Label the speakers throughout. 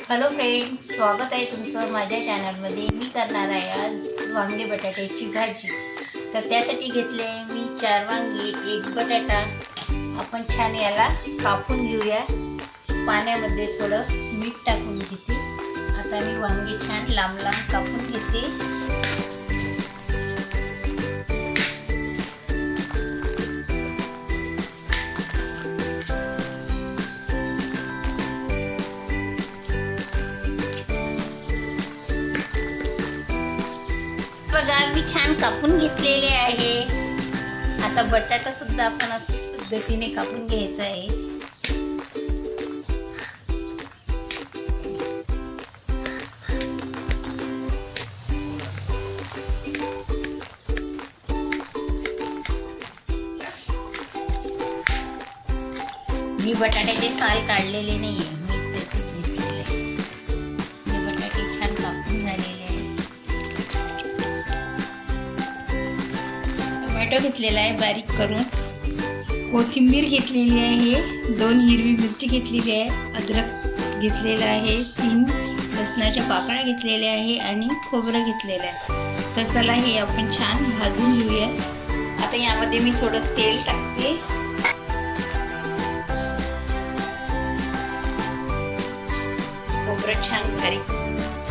Speaker 1: Hello friend, स्वागत आहे तुमचं माझ्या चॅनलमध्ये। मी करणार आहे आज वांगे बटाट्याची भाजी। तर त्यासाठी घेतले मी 4 वांगे, 1 बटाटा। आपण छान याला कापून घेऊया। पाण्यामध्ये थोडं मीठ टाकून घेते। आता मी वांगे छान लांब लांब कापून घेते। बघा मी छान कापून घेतलेले आहे। आता बटाटा सुद्धा आपण अशाच पद्धतीने कापून घ्यायचा आहे। मी बटाट्याचे साल काढलेले नाहीये, मी तसेच घेतलेले आहे। हे बटाटे छान कापून झालेले आहे। टोमॅटो घेतलेला आहे बारीक करून, कोथिंबीर घेतलेली आहे, 2 हिरवी मिरची घेतलेली आहे, अद्रक घेतलेला आहे, 3 लसणाच्या पाकळ्या घेतलेल्या आहे आणि खोबरं घेतलेलं आहे। तर चला हे आपण छान भाजून घेऊया। आता यामध्ये मी थोडं तेल टाकते। खोबरं छान बारीक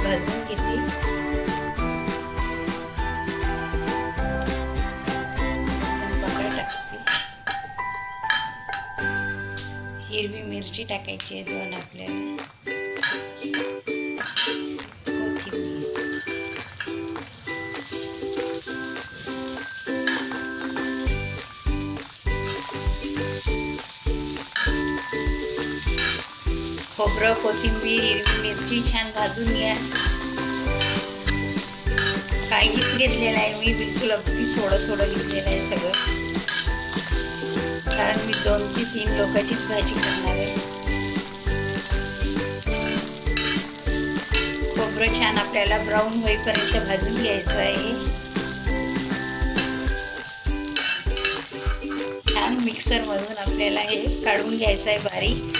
Speaker 1: भाजून घेते। हिरवी मिरची टाकायची आहे 2 आपल्याला, कोथिंबीर, खोबरं, कोथिंबीर, हिरवी मिरची छान भाजून घ्या। काहीच घेतलेलं आहे मी, बिलकुल अगदी थोडं थोडं घेतलेलं आहे सगळं, कारण मी 2 ते 3 लोकांचीच भाजी करणार आहे। खोबरं छान आपल्याला ब्राऊन होईपर्यंत भाजून घ्यायचं आहे। छान मिक्सरमधून आपल्याला हे काढून घ्यायचं आहे बारीक।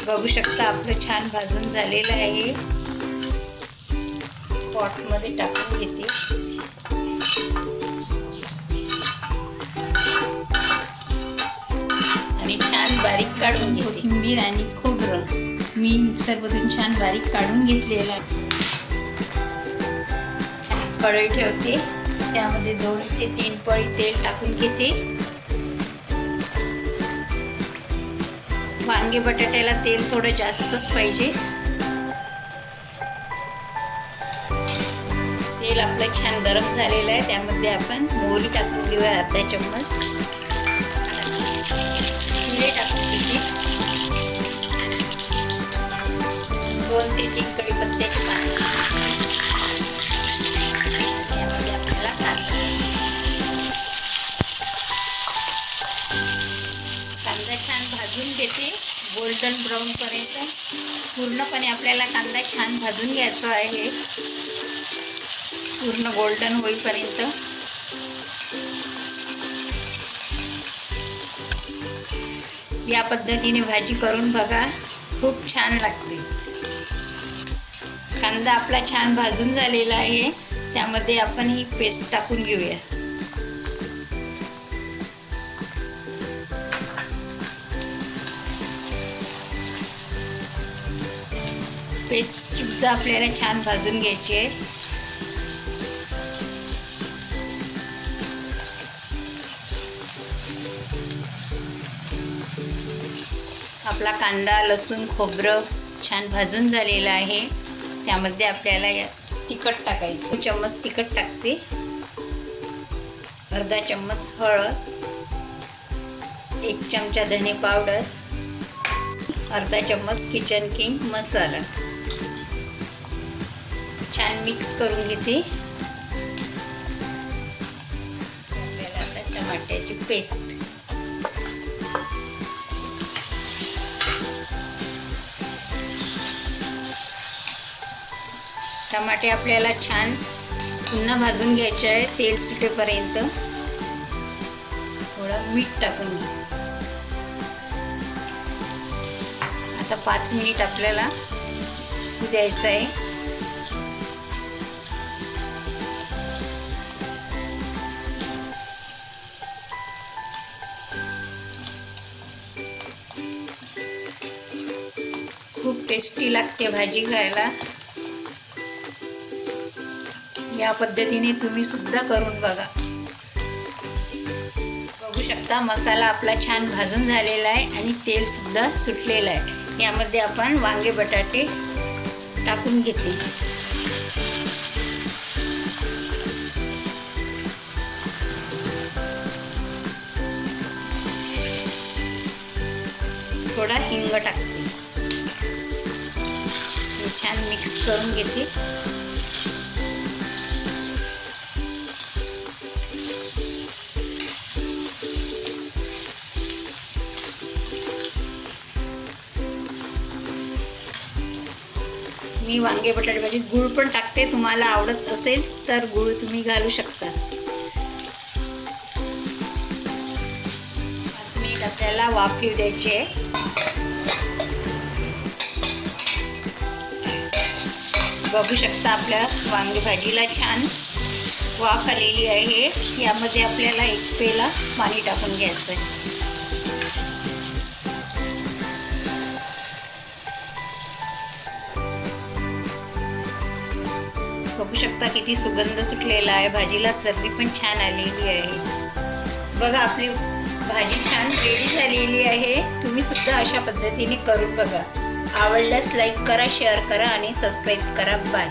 Speaker 1: बघू शकता आपलं छान भाजून झालेलं आहे। पॉटमध्ये टाकून घेते। छान बारीक काढून घेते। कोथिंबीर आणि खोबरं मी मिक्सरमधून छान बारीक काढून घेतलेलं आहे। छान कढई ठेवते, त्यामध्ये 2 ते 3 पळी तेल टाकून घेते। वांगे बटाट्याला तेल थोडं जास्तच पाहिजे। तेल आपलं छान गरम झालेलं आहे, त्यामध्ये आपण मोहरी टाकून घेऊया अर्धा चम्मच। टाकून घेते 2 ते 3 कढीपत्त्याची पाने। यामध्ये आपल्याला कांदा छान भाजून घेते गोल्डन ब्राऊन पर्यंत। पूर्णपणे आपल्याला कांदा छान भाजून घ्यायचा आहे, पूर्ण गोल्डन होईपर्यंत। या पद्धतीने भाजी करून बघा, खूप छान लागते। कांदा आपला छान भाजून झालेला आहे, त्यामध्ये आपण ही पेस्ट टाकून घेऊया। पेस्ट सुद्धा आपल्याला छान भाजून घ्यायची आहे। आपला कांदा, लसूण, खोबरं छान भाजून झालेलं आहे। त्यामध्ये आपल्याला तिखट टाकायचं, 1 चम्मच तिखट टाकते, अर्धा चम्मच हळद, 1 चमचा धने पावडर, अर्धा चम्मच किचन किंग मसाला। छान मिक्स करून घेते। आपल्याला आता टमाट्याची पेस्ट, टमाटे आपल्याला छान पुन्हा भाजून घ्यायचे आहे तेल सुटेपर्यंत। थोडं मीठ टाकून घे। आता 5 मिनिट आपल्याला द्यायचं आहे. खूप टेस्टी लागते भाजी खायला. या पद्धतीने तुम्ही सुद्धा करून बघा. बघू शकता मसाला आपला छान भाजून झालेला आहे आणि तेल सुद्धा सुटलेलं आहे. यामध्ये आपण वांगे बटाटे टाकून घेते. थोडा हिंग टाकते. छान मिक्स करून घेते. मी वांगे बटाटे भाजीत गूळ पण टाकते. तुम्हाला आवडत असेल तर गूळ तुम्ही घालू शकता. 5 मिनिट आपल्याला वाफ येऊ द्यायची आहे. बघू शकता आपल्या वांगे भाजीला छान वाफ आलेली आहे. यामध्ये आपल्याला 1 पेला पाणी टाकून घ्यायचं आहे. बघू शकता किती सुगंध सुटलेला आहे. भाजीला तर्री पण छान आलेली आहे. बघा आपली भाजी छान रेडी झालेली आहे. तुम्ही सुद्धा अशा पद्धतीने करून बघा. आवडल्यास लाईक करा, शेअर करा आणि सबस्क्राईब करा. बाय.